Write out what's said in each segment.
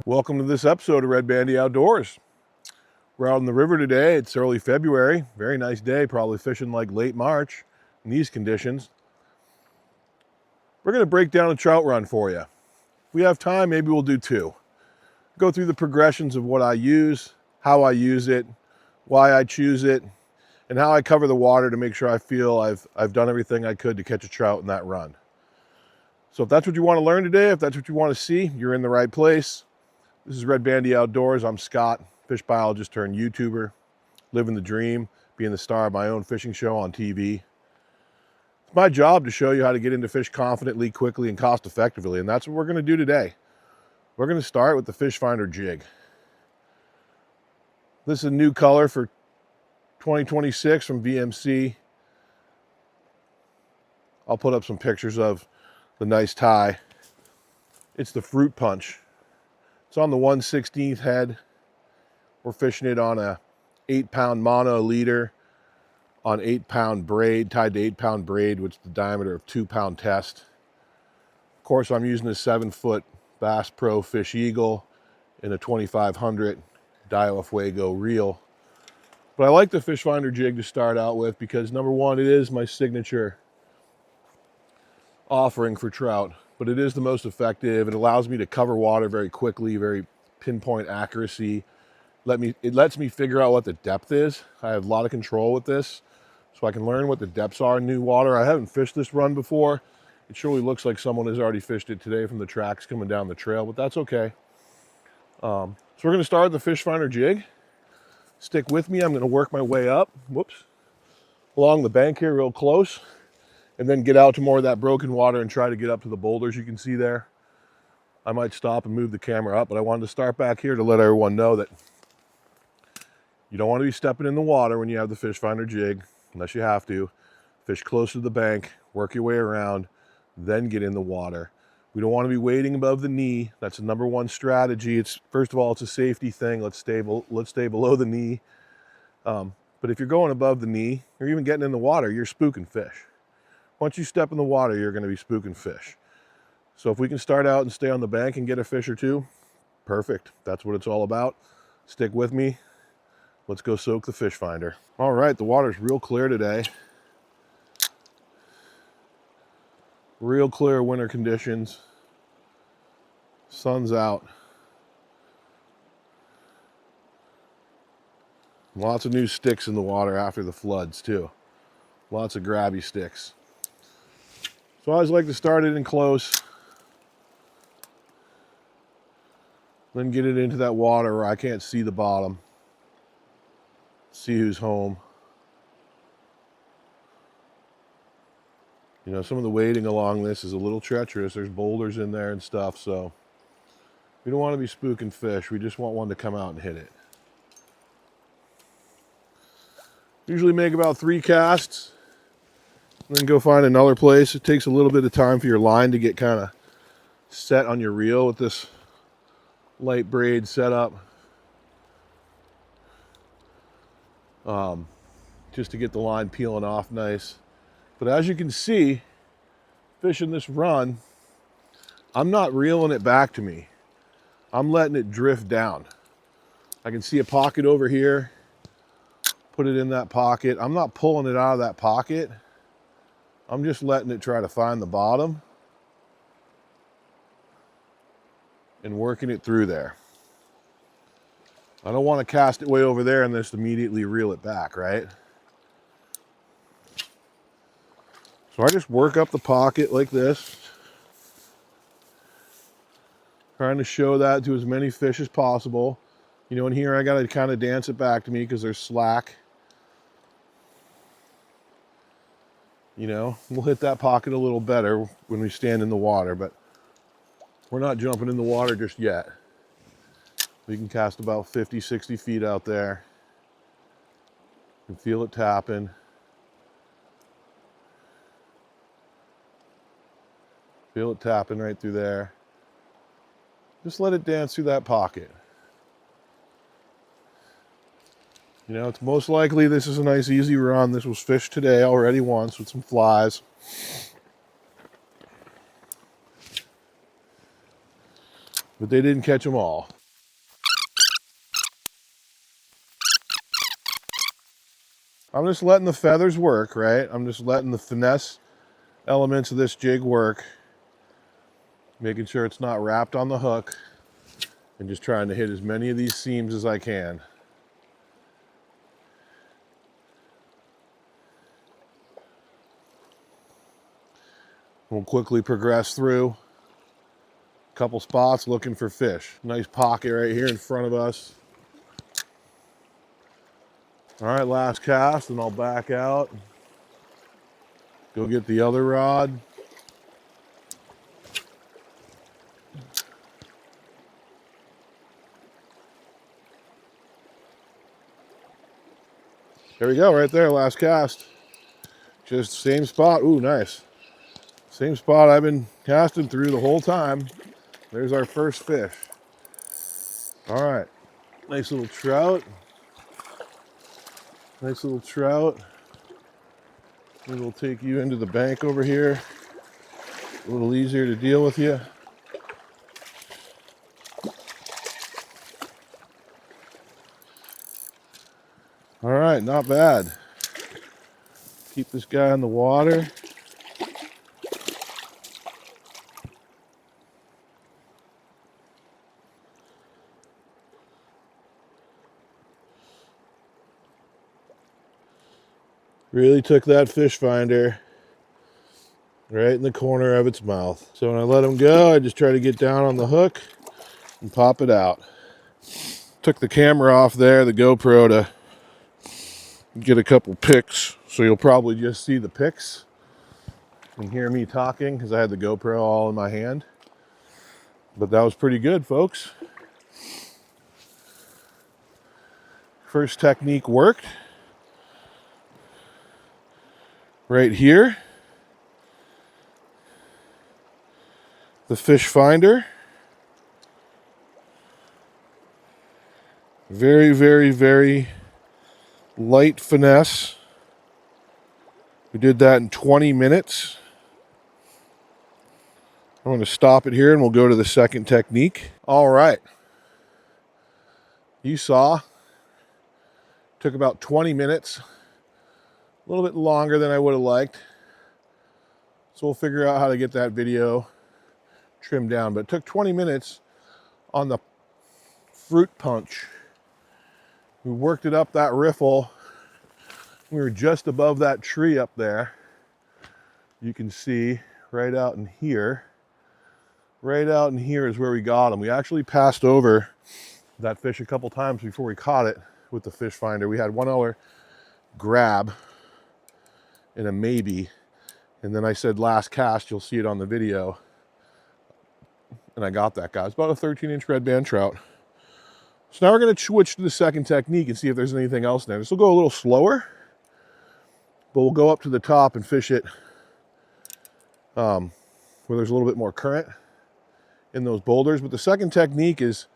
Welcome to this episode of Red Bandy Outdoors. We're out on the river today. It's early February. Very nice day, probably fishing like late March in these conditions. We're going to break down a trout run for you. If we have time, maybe we'll do two. Go through the progressions of what I use, how I use it, why I choose it, and how I cover the water to make sure I feel I've done everything I could to catch a trout in that run. So if that's what you want to learn today, if that's what you want to see, you're in the right place. This is Red Bandy Outdoors. I'm Scott, fish biologist turned YouTuber, living the dream, being the star of my own fishing show on TV. It's my job to show you how to get into fish confidently, quickly, and cost effectively, and that's what we're going to do today. We're going to start with the Fish Finder jig. This is a new color for 2026 from VMC. I'll put up some pictures of the nice tie. It's the Fruit Punch. It's on the 1/16 head. We're fishing it on a 8-pound mono leader on 8-pound braid, tied to 8-pound braid, which is the diameter of 2-pound test. Of course, I'm using a 7-foot Bass Pro Fish Eagle in a 2500 Dio Fuego reel. But I like the Fish Finder jig to start out with because, number one, it is my signature offering for trout, but it is the most effective. It allows me to cover water very quickly, very pinpoint accuracy. It lets me figure out what the depth is. I have a lot of control with this, so I can learn what the depths are in new water. I haven't fished this run before. It surely looks like someone has already fished it today from the tracks coming down the trail, but that's okay. So we're going to start with the Fish Finder jig. Stick with me. I'm going to work my way up, along the bank here real close, and then get out to more of that broken water and try to get up to the boulders you can see there. I might stop and move the camera up, but I wanted to start back here to let everyone know that you don't want to be stepping in the water when you have the Fish Finder jig, unless you have to. Fish close to the bank, work your way around, then get in the water. We don't want to be wading above the knee. That's the number one strategy. First of all, it's a safety thing. Let's stay below the knee. But if you're going above the knee, or even getting in the water, you're spooking fish. Once you step in the water, you're going to be spooking fish. So if we can start out and stay on the bank and get a fish or two, perfect. That's what it's all about. Stick with me. Let's go soak the Fish Finder. All right, the water's real clear today. Real clear winter conditions. Sun's out. Lots of new sticks in the water after the floods too. Lots of grabby sticks. So I always like to start it in close, then get it into that water where I can't see the bottom, see who's home. You know, some of the wading along this is a little treacherous. There's boulders in there and stuff, so we don't want to be spooking fish. We just want one to come out and hit it. Usually make about 3 casts, and then go find another place. It takes a little bit of time for your line to get kind of set on your reel with this light braid setup. Just to get the line peeling off nice. But as you can see, fishing this run, I'm not reeling it back to me. I'm letting it drift down. I can see a pocket over here. Put it in that pocket. I'm not pulling it out of that pocket. I'm just letting it try to find the bottom and working it through there. I don't want to cast it way over there and just immediately reel it back, right? So I just work up the pocket like this, trying to show that to as many fish as possible. You know, in here I got to kind of dance it back to me because there's slack. You know, we'll hit that pocket a little better when we stand in the water, but we're not jumping in the water just yet. We can cast about 50, 60 feet out there and feel it tapping. Feel it tapping right through there. Just let it dance through that pocket. You know, it's most likely this is a nice easy run. This was fished today already once with some flies. But they didn't catch them all. I'm just letting the feathers work, right? I'm just letting the finesse elements of this jig work, making sure it's not wrapped on the hook, and just trying to hit as many of these seams as I can. We'll quickly progress through a couple spots looking for fish. Nice pocket right here in front of us. All right, last cast, and I'll back out. Go get the other rod. There we go, right there, last cast. Just same spot. Ooh, nice. Same spot I've been casting through the whole time. There's our first fish. All right, nice little trout. Nice little trout. Maybe we'll take you into the bank over here. A little easier to deal with you. All right, not bad. Keep this guy in the water. Really took that fish finder right in the corner of its mouth. So when I let him go, I just try to get down on the hook and pop it out. Took the camera off there, the GoPro, to get a couple pics. So you'll probably just see the pics and hear me talking because I had the GoPro all in my hand. But that was pretty good, folks. First technique worked. Right here, the fish finder. Very, very, very light finesse. We did that in 20 minutes. I'm going to stop it here and we'll go to the second technique. All right. You saw, took about 20 minutes. A little bit longer than I would have liked. So we'll figure out how to get that video trimmed down. But it took 20 minutes on the fruit punch. We worked it up that riffle. We were just above that tree up there. You can see right out in here. Right out in here is where we got him. We actually passed over that fish a couple times before we caught it with the fish finder. We had one other grab and a maybe, and then I said last cast, you'll see it on the video, and I got that guy. It's about a 13-inch red band trout. So now we're going to switch to the second technique and see if there's anything else in there. This will go a little slower, but we'll go up to the top and fish it where there's a little bit more current in those boulders. But the second technique is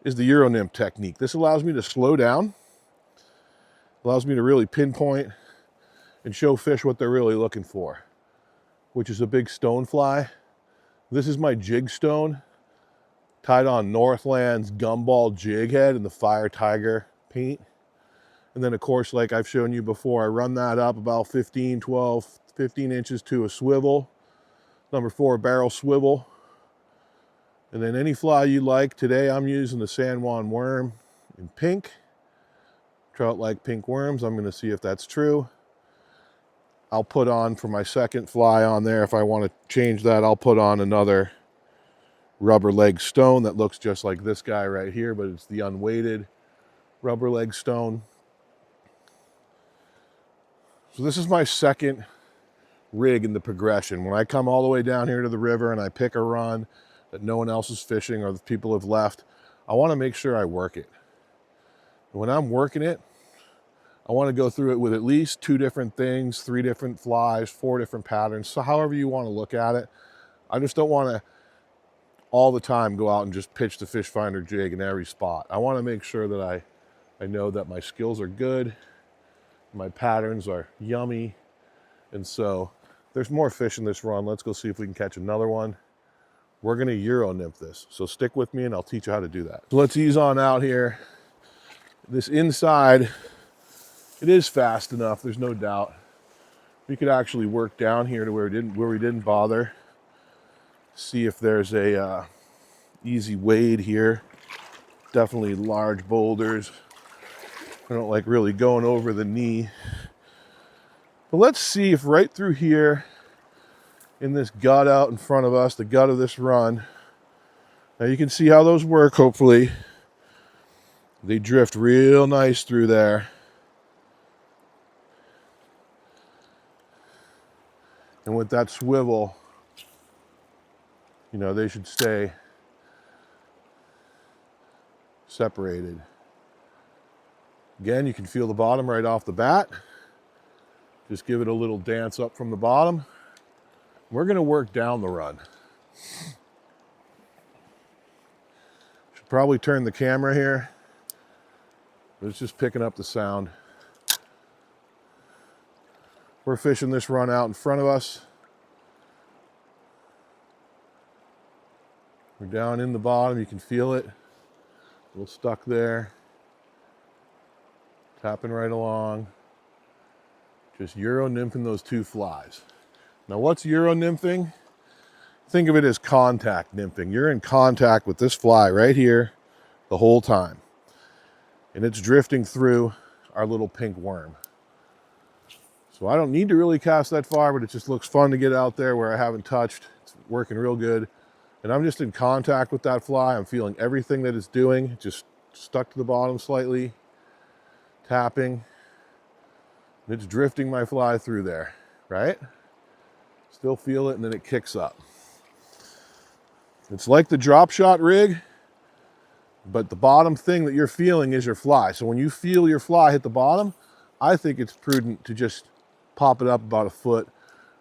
the Euro nymph technique. This allows me to slow down, allows me to really pinpoint and show fish what they're really looking for, which is a big stone fly. This is my jig stone, tied on Northland's gumball jig head in the Fire Tiger paint. And then of course, like I've shown you before, I run that up about 15 inches to a swivel, number 4 barrel swivel. And then any fly you like. Today I'm using the San Juan worm in pink. Trout like pink worms. I'm gonna see if that's true. I'll put on for my second fly on there. If I want to change that, I'll put on another rubber leg stone that looks just like this guy right here, but it's the unweighted rubber leg stone. So this is my second rig in the progression. When I come all the way down here to the river and I pick a run that no one else is fishing or the people have left, I want to make sure I work it. And when I'm working it, I want to go through it with at least 2 different things, 3 different flies, 4 different patterns. So however you want to look at it. I just don't want to all the time go out and just pitch the fish finder jig in every spot. I want to make sure that I know that my skills are good, my patterns are yummy. And so there's more fish in this run. Let's go see if we can catch another one. We're going to Euro nymph this. So stick with me and I'll teach you how to do that. So let's ease on out here. This inside It is fast enough, there's no doubt. We could actually work down here to where we didn't bother. See if there's a easy wade here. Definitely large boulders. I don't like really going over the knee. But let's see if right through here in this gut out in front of us, the gut of this run, now you can see how those work, hopefully. They drift real nice through there. And with that swivel, you know, they should stay separated. Again, you can feel the bottom right off the bat. Just give it a little dance up from the bottom. We're going to work down the run. Should probably turn the camera here. It's just picking up the sound. We're fishing this run out in front of us. We're down in the bottom, you can feel it. A little stuck there. Tapping right along. Just Euro nymphing those two flies. Now what's Euro nymphing? Think of it as contact nymphing. You're in contact with this fly right here the whole time. And it's drifting through our little pink worm. So I don't need to really cast that far, but it just looks fun to get out there where I haven't touched. It's working real good. And I'm just in contact with that fly. I'm feeling everything that it's doing. Just stuck to the bottom slightly, tapping. And it's drifting my fly through there, right? Still feel it, and then it kicks up. It's like the drop shot rig, but the bottom thing that you're feeling is your fly. So when you feel your fly hit the bottom, I think it's prudent to just pop it up about a foot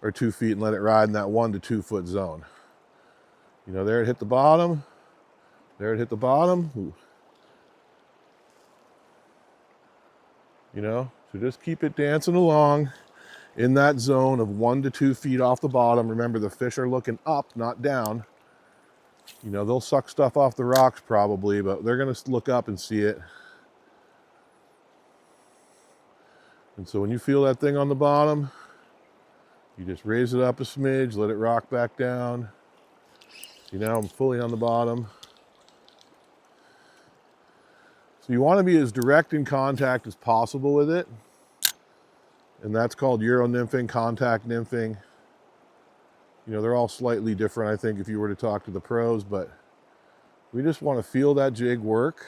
or 2 feet and let it ride in that 1 to 2 foot zone. You know, there it hit the bottom. There it hit the bottom. Ooh. You know, so just keep it dancing along in that zone of 1 to 2 feet off the bottom. Remember, the fish are looking up, not down. You know, they'll suck stuff off the rocks probably, but they're going to look up and see it. And so when you feel that thing on the bottom, you just raise it up a smidge, let it rock back down. See, now I'm fully on the bottom. So you want to be as direct in contact as possible with it. And that's called Euro nymphing, contact nymphing. You know, they're all slightly different, I think, if you were to talk to the pros, but we just want to feel that jig work.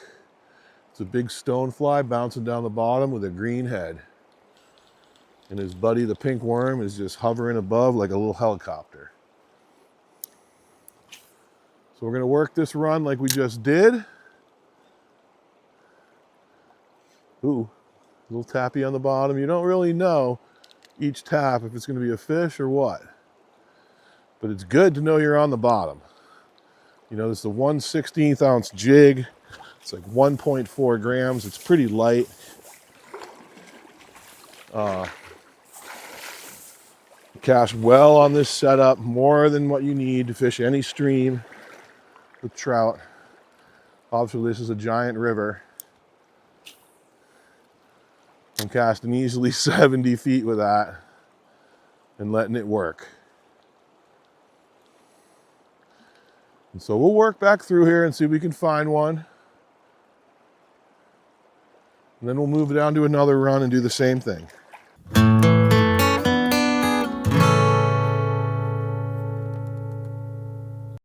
It's a big stonefly bouncing down the bottom with a green head. And his buddy, the pink worm, is just hovering above like a little helicopter. So we're going to work this run like we just did. Ooh, a little tappy on the bottom. You don't really know each tap if it's going to be a fish or what. But it's good to know you're on the bottom. You know, this is a 1/16 ounce jig. It's like 1.4 grams. It's pretty light. Cast well on this setup, more than what you need to fish any stream with trout. Obviously, this is a giant river. I'm casting easily 70 feet with that and letting it work. And so we'll work back through here and see if we can find one. And then we'll move down to another run and do the same thing.